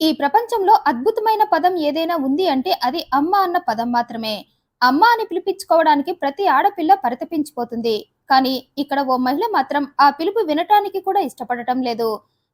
ఈ ప్రపంచంలో అద్భుతమైన పదం ఏదైనా ఉంది అంటే అది అమ్మ అన్న పదం మాత్రమే. అమ్మ అని పిలిపించుకోవడానికి ప్రతి ఆడపిల్ల పరితపించిపోతుంది. కానీ ఇక్కడ ఓ మహిళ మాత్రం ఆ పిలుపు వినటానికి కూడా ఇష్టపడటం లేదు.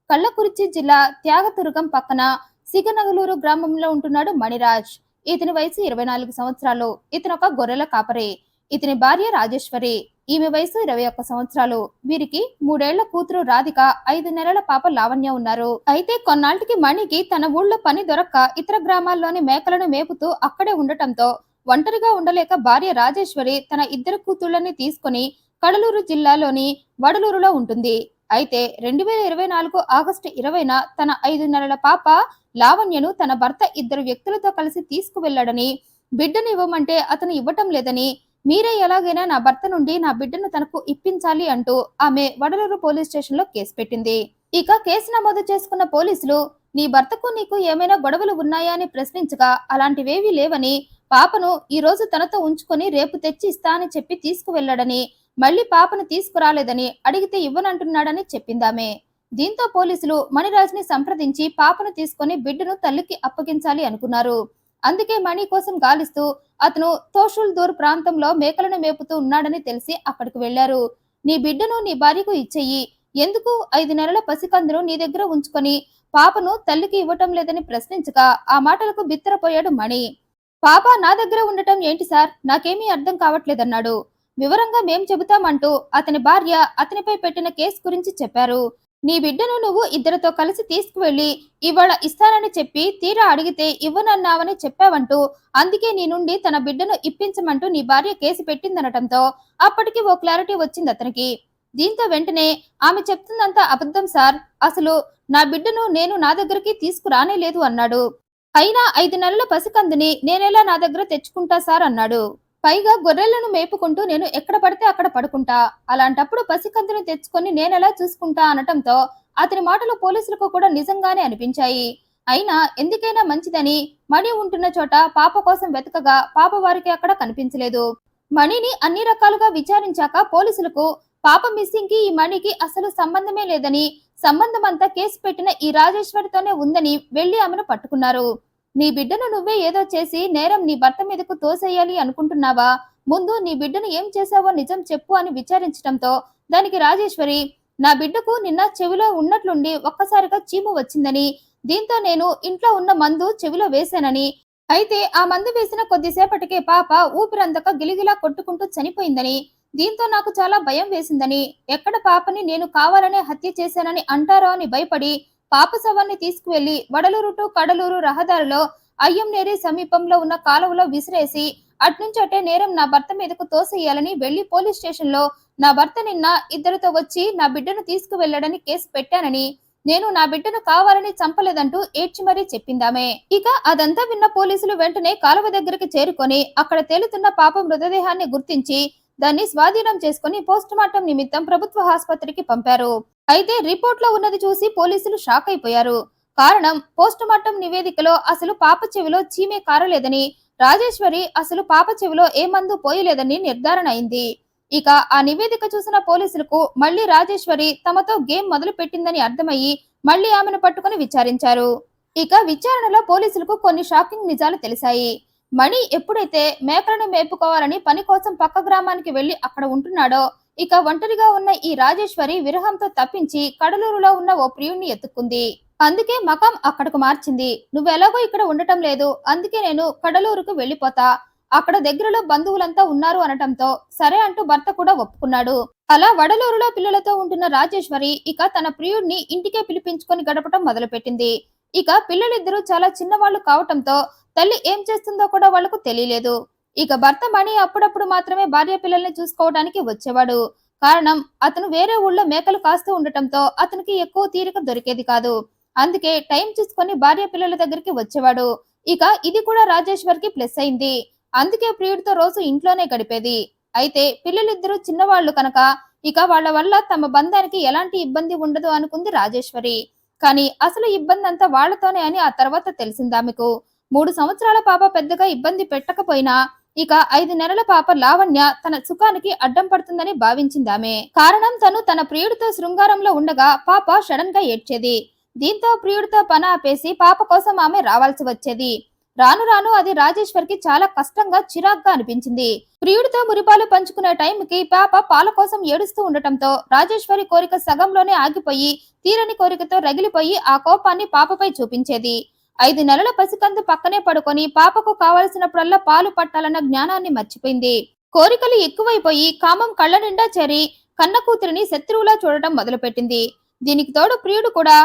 కள்ளకురిచి జిల్లా త్యాగతుర్గం పక్కన సిగనగలూరు గ్రామంలో ఉంటున్నాడు మణిరాజ్. ఇతని వయసు 24 సంవత్సరాలు. ఇతనొక గొర్రెల కాపరి. ఇతని భార్య రాజేశ్వరి. ఈమె వయసు 21 సంవత్సరాలు. వీరికి 3 ఏళ్ల కూతురు రాధిక, 5 నెలల పాప లావణ్య ఉన్నారు. అయితే కొన్నాళ్టికి మణికి తన ఊళ్ళో పని దొరక్క ఇతర గ్రామాల్లోని మేకలను మేపుతూ అక్కడే ఉండటంతో ఒంటరిగా ఉండలేక భార్య రాజేశ్వరి తన 2 కూతుళ్లని తీసుకుని కడలూరు జిల్లాలోని వడలూరులో ఉంటుంది. అయితే 2024 ఆగస్టు 20న తన 5 నెలల పాప లావణ్యను తన భర్త 2 వ్యక్తులతో కలిసి తీసుకువెళ్లాడని, బిడ్డను ఇవ్వమంటే అతను ఇవ్వటం లేదని, మీరే ఎలాగైనా నా భర్త నుండి నా బిడ్డను తనకు ఇప్పించాలి అంటూ ఆమె వడలూరు పోలీస్ స్టేషన్ లో కేసు పెట్టింది. ఇక కేసు నమోదు చేసుకున్న పోలీసులు నీ భర్తకు నీకు ఏమైనా గొడవలు ఉన్నాయా అని ప్రశ్నించగా అలాంటివేవీ లేవని, పాపను ఈ రోజు తనతో ఉంచుకొని రేపు తెచ్చి ఇస్తా అని చెప్పి తీసుకువెళ్లాడని, మళ్లీ పాపను తీసుకురాలేదని, అడిగితే ఇవ్వనంటున్నాడని చెప్పిందామె. దీంతో పోలీసులు మణిరాజ్ ని సంప్రదించి పాపను తీసుకొని బిడ్డను తల్లికి అప్పగించాలి అనుకున్నారు. అందుకే మణి కోసం గాలిస్తూ అతను తోషుల్దూర్ ప్రాంతంలో మేకలను మేపుతూ ఉన్నాడని తెలిసి అక్కడికి వెళ్లారు. నీ బిడ్డను నీ భార్యకు ఇచ్చేయి, ఎందుకు 5 నెలల పసికందును నీ దగ్గర ఉంచుకొని పాపను తల్లికి ఇవ్వటం లేదని ప్రశ్నించగా ఆ మాటలకు బిత్తరపోయాడు మణి. పాప నా దగ్గర ఉండటం ఏంటి సార్, నాకేమీ అర్థం కావట్లేదన్నాడు. వివరంగా మేం చెబుతామంటూ అతని భార్య అతనిపై పెట్టిన కేసు గురించి చెప్పారు. నీ బిడ్డను నువ్వు 2తో కలిసి తీసుకువెళ్లి ఇవాళ ఇస్తానని చెప్పి తీరా అడిగితే ఇవ్వనన్నావని చెప్పావంటూ, అందుకే నీ నుండి తన బిడ్డను ఇప్పించమంటూ నీ భార్య కేసు పెట్టిందనటంతో అప్పటికి ఓ క్లారిటీ వచ్చింది అతనికి. దీంతో వెంటనే ఆమె చెప్తుందంతా అబద్ధం సార్, అసలు నా బిడ్డను నేను నా దగ్గరికి తీసుకురానే లేదు అన్నాడు. అయినా 5 నెలల పసికందుని నేనెలా నా దగ్గర తెచ్చుకుంటా సార్ అన్నాడు. పైగా గొర్రెలను మేపుకుంటూ నేను ఎక్కడ పడితే అక్కడ పడుకుంటా, అలాంటప్పుడు పసికందుని తెచ్చుకొని నేనెలా చూసుకుంటా అనటంతో అతని మాటలు పోలీసులకు కూడా నిజంగానే అనిపించాయి. అయినా ఎందుకైనా మంచిదని మణి ఉంటున్న చోట పాప కోసం వెతకగా పాప వారికి అక్కడ కనిపించలేదు. మణిని అన్ని రకాలుగా విచారించాక పోలీసులకు పాప మిస్సింగ్ కి ఈ మణికి అసలు సంబంధమే లేదని, సంబంధమంతా కేసు పెట్టిన ఈ రాజేశ్వరితోనే ఉందని వెళ్లి ఆమెను పట్టుకున్నారు. నీ బిడ్డను నువ్వే ఏదో చేసి నేరం నీ భర్త మీదకు తోసేయాలి అనుకుంటున్నావా, ముందు నీ బిడ్డను ఏం చేశావో నిజం చెప్పు అని విచారించడంతో దానికి రాజేశ్వరి, నా బిడ్డకు నిన్న చెవిలో ఉన్నట్లుండి ఒక్కసారిగా చీము వచ్చిందని, దీంతో నేను ఇంట్లో ఉన్న మందు చెవిలో వేశానని, అయితే ఆ మందు వేసిన కొద్దిసేపటికే పాప ఊపిరందక గిలిగిలా కొట్టుకుంటూ చనిపోయిందని, దీంతో నాకు చాలా భయం వేసిందని, ఎక్కడ పాపని నేను కావాలనే హత్య చేశానని అంటారో అని భయపడి పాప శవాన్ని తీసుకువెళ్లి వడలూరు టు కడలూరు రహదారిలో అయ్యంనేరి సమీపంలో ఉన్న కాలువలో విసిరేసి అట్నుంచి అటే నేరం నా భర్త మీదకు తోసేయాలని వెళ్లి పోలీస్ స్టేషన్ లో నా భర్త నిన్న 2తో వచ్చి నా బిడ్డను తీసుకువెళ్లాడని కేసు పెట్టానని, నేను నా బిడ్డను కావాలని చంపలేదంటూ ఏడ్చి మరీ చెప్పిందామే. ఇక అదంతా విన్న పోలీసులు వెంటనే కాలువ దగ్గరికి చేరుకొని అక్కడ తేలుతున్న పాప మృతదేహాన్ని గుర్తించి దాన్ని స్వాధీనం చేసుకుని పోస్టుమార్టం నిమిత్తం ప్రభుత్వ ఆసుపత్రికి పంపారు. అయితే రిపోర్ట్ లో ఉన్నది చూసి పోలీసులు షాక్ అయిపోయారు. కారణం పోస్టుమార్టం నివేదికలో అసలు పాప చెవిలో చీమే కారలేదని, రాజేశ్వరి అసలు పాప చెవిలో ఏ మందు పోయలేదని నిర్ధారణ అయింది. ఇక ఆ నివేదిక చూసిన పోలీసులకు మళ్లీ రాజేశ్వరి తమతో గేమ్ మొదలు పెట్టిందని అర్థమయ్యి మళ్లీ ఆమెను పట్టుకుని విచారించారు. ఇక విచారణలో పోలీసులకు కొన్ని షాకింగ్ నిజాలు తెలిసాయి. మణి ఎప్పుడైతే మేకలను మేపుకోవాలని పని కోసం పక్క గ్రామానికి వెళ్లి అక్కడ ఉంటున్నాడో, ఇక ఒంటరిగా ఉన్న ఈ రాజేశ్వరి విరహంతో తప్పించి కడలూరులో ఉన్న ఓ ప్రియుణ్ణి ఎత్తుక్కుంది. అందుకే మకాం అక్కడకు మార్చింది. నువ్వెలాగో ఇక్కడ ఉండటం లేదు, అందుకే నేను కడలూరుకు వెళ్లిపోతా, అక్కడ దగ్గరలో బంధువులంతా ఉన్నారు అనటంతో సరే అంటూ భర్త కూడా ఒప్పుకున్నాడు. అలా వడలూరులో పిల్లలతో ఉంటున్న రాజేశ్వరి ఇక తన ప్రియుడిని ఇంటికే పిలిపించుకొని గడపటం మొదలుపెట్టింది. ఇక పిల్లలిద్దరూ చాలా చిన్నవాళ్లు కావటంతో తల్లి ఏం చేస్తుందో కూడా వాళ్లకు తెలియలేదు. ఇక భర్త మణి అప్పుడప్పుడు మాత్రమే భార్య పిల్లల్ని చూసుకోవడానికి వచ్చేవాడు. కారణం అతను వేరే ఊళ్ళో మేకలు కాస్తూ ఉండటంతో అతనికి ఎక్కువ తీరిక దొరికేది కాదు. అందుకే టైం చూసుకొని భార్య పిల్లల దగ్గరికి వచ్చేవాడు. ఇక ఇది కూడా రాజేశ్వరికి ప్లస్ అయింది. అందుకే ప్రియుడితో రోజు ఇంట్లోనే గడిపేది. అయితే పిల్లలిద్దరూ చిన్నవాళ్లు కనుక ఇక వాళ్ల వల్ల తమ బంధానికి ఎలాంటి ఇబ్బంది ఉండదు అనుకుంది రాజేశ్వరి. కానీ అసలు ఇబ్బంది అంతా వాళ్లతోనే అని ఆ తర్వాత తెలిసిందామెకు. 3 సంవత్సరాల పాప పెద్దగా ఇబ్బంది పెట్టకపోయినా ఇక 5 నెలల పాప లావణ్య తన సుఖానికి అడ్డం పడుతుందని భావించిందామె. కారణం తను తన ప్రియుడితో శృంగారంలో ఉండగా పాప సడన్ గా ఏడ్చేది. దీంతో ప్రియుడితో పని ఆపేసి పాప కోసం ఆమె రావాల్సి వచ్చేది. రాను రాను అది రాజేశ్వరికి చాలా కష్టంగా చిరాగ్గా అనిపించింది. ప్రియుడితో మురిపాలు పంచుకునే టైంకి పాప పాల కోసం ఏడుస్తూ ఉండటంతో రాజేశ్వరి కోరిక సగంలోనే ఆగిపోయి తీరని కోరికతో రగిలిపోయి ఆ కోపాన్ని పాపపై చూపించేది. 5 నెలల పసికందు పక్కనే పడుకొని పాపకు కావలసినప్పుడల్లా పాలు పట్టాలన్న జ్ఞానాన్ని మర్చిపోయింది. కోరికలు ఎక్కువైపోయి కామం కళ్ళ నిండా చేరి కన్న కూతురిని శత్రువులా చూడటం మొదలుపెట్టింది. దీనికి తోడు ప్రియుడు కూడా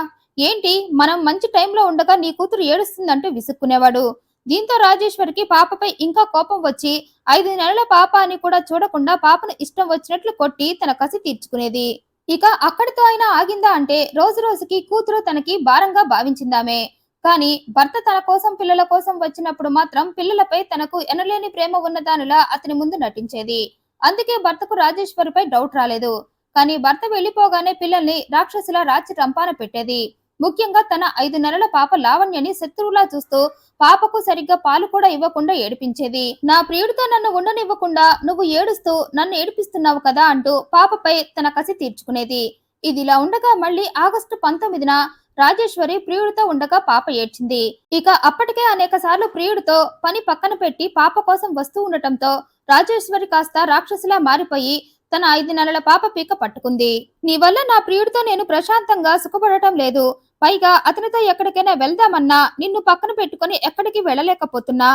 ఏంటి మనం మంచి టైంలో ఉండగా నీ కూతురు ఏడుస్తుందంటూ విసుక్కునేవాడు. దీంతో రాజేశ్వరికి పాపపై ఇంకా కోపం వచ్చి 5 నెలల పాప అని కూడా చూడకుండా పాపను ఇష్టం వచ్చినట్లు కొట్టి తన కసి తీర్చుకునేది. ఇక అక్కడితో అయినా ఆగిందా అంటే రోజు రోజుకి కూతురు తనకి భారంగా భావించిందామే. కానీ భర్త తన కోసం పిల్లల కోసం వచ్చినప్పుడు మాత్రం పిల్లలపై తనకు ఎనలేని ప్రేమ ఉన్నదానిలా అతని ముందు నటించేది. అందుకే భర్తకు రాజేశ్వరిపై డౌట్ రాలేదు. కానీ భర్త వెళ్లిపోగానే పిల్లల్ని రాక్షసులా రాచి రంపాన పెట్టేది. ముఖ్యంగా తన 5 నెలల పాప లావణ్యని శత్రువులా చూస్తూ పాపకు సరిగ్గా పాలు కూడా ఇవ్వకుండా ఏడిపించేది. నా ప్రియుడితో నన్ను ఉండనివ్వకుండా నువ్వు ఏడుస్తూ నన్ను ఏడిపిస్తున్నావు కదా అంటూ పాపపై తన కసి తీర్చుకునేది. ఇదిలా ఉండగా మళ్ళీ ఆగస్టు 19న రాజేశ్వరి ప్రియుడితో ఉండగా పాప ఏడ్చింది. ఇక అప్పటికే అనేక సార్లు ప్రియుడితో పని పక్కన పెట్టి పాప కోసం వస్తూ ఉండటంతో రాజేశ్వరి కాస్త రాక్షసులా మారిపోయి తన 5 నెలల పాప పీక పట్టుకుంది. నీ వల్ల నా ప్రియుడితో నేను ప్రశాంతంగా సుఖపడటం లేదు. పైగా అతనితో ఎక్కడికైనా వెళ్దామన్నా నిన్ను పక్కన పెట్టుకుని ఎక్కడికి వెళ్ళలేకపోతున్నా.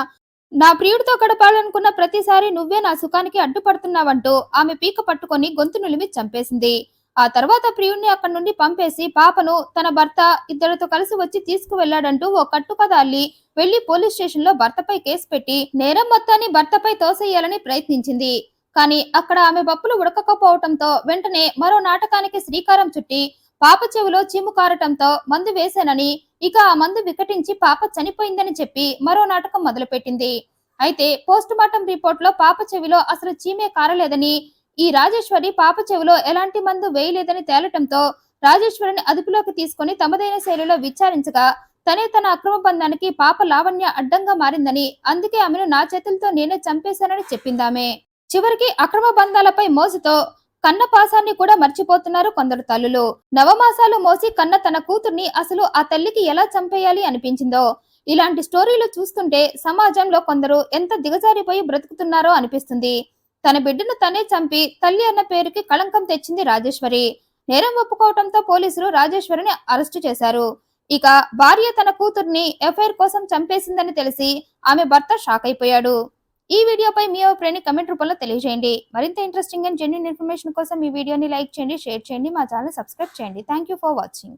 నా ప్రియుడితో గడపాలనుకున్న ప్రతిసారి నువ్వే నా సుఖానికి అడ్డుపడుతున్నావంటూ ఆమె పీక పట్టుకొని గొంతు నులిమి చంపేసింది. ఆ తర్వాత ప్రియుణ్ణి అక్కడి నుండి పంపేసి పాపను తన భర్త ఇద్దరితో కలిసి వచ్చి తీసుకువెళ్లాడంటూ ఓ కట్టుకథ అల్లి వెళ్లి పోలీస్ స్టేషన్ లో భర్తపై కేసు పెట్టి నేరం మొత్తాన్ని భర్తపై తోసేయాలని ప్రయత్నించింది. కానీ అక్కడ ఆమె పప్పులు ఉడకకపోవటంతో వెంటనే మరో నాటకానికి శ్రీకారం చుట్టి పాప చెవిలో చీము కారటంతో మందు వేశానని, ఇక ఆ మందు వికటించి పాప చనిపోయిందని చెప్పి మరో నాటకం మొదలుపెట్టింది. అయితే పోస్ట్ మార్టం రిపోర్ట్ లో పాప చెవిలో అసలు చీమే కారలేదని, ఈ రాజేశ్వరి పాప చెవిలో ఎలాంటి మందు వేయలేదని తేలటంతో రాజేశ్వరిని అదుపులోకి తీసుకుని తమదైన శైలిలో విచారించగా తనే తన అక్రమ బంధానికి పాప లావణ్య అడ్డంగా మారిందని, అందుకే ఆమెను నా చేతులతో నేనే చంపేశానని చెప్పిందామే. చివరికి అక్రమ బంధాలపై మోసుతో కన్న పాసాన్ని కూడా మర్చిపోతున్నారు కొందరు తల్లులు. నవమాసాలు మోసి కన్న తన కూతుర్ని అసలు ఆ తల్లికి ఎలా చంపేయాలి అనిపించిందో. ఇలాంటి స్టోరీలు చూస్తుంటే సమాజంలో కొందరు ఎంత దిగజారిపోయి బ్రతుకుతున్నారో అనిపిస్తుంది. తన బిడ్డను తనే చంపి తల్లి అన్న పేరుకి కళంకం తెచ్చింది రాజేశ్వరి. నేరం ఒప్పుకోవడంతో పోలీసులు రాజేశ్వరిని అరెస్టు చేశారు. ఇక భార్య తన కూతుర్ని ఎఫ్ఐఆర్ కోసం చంపేసిందని తెలిసి ఆమె భర్త షాక్ అయిపోయాడు. ఈ వీడియోపై మీ అభిప్రాయాన్ని కమెంట్ రూపంలో తెలియజేయండి. మరింత ఇంట్రెస్టింగ్ అండ్ జెన్యూన్ ఇన్ఫర్మేషన్ కోసం ఈ వీడియోని లైక్ చేయండి, షేర్ చేయండి, మా ఛానల్ సబ్స్క్రైబ్ చేయండి. Thank you for watching.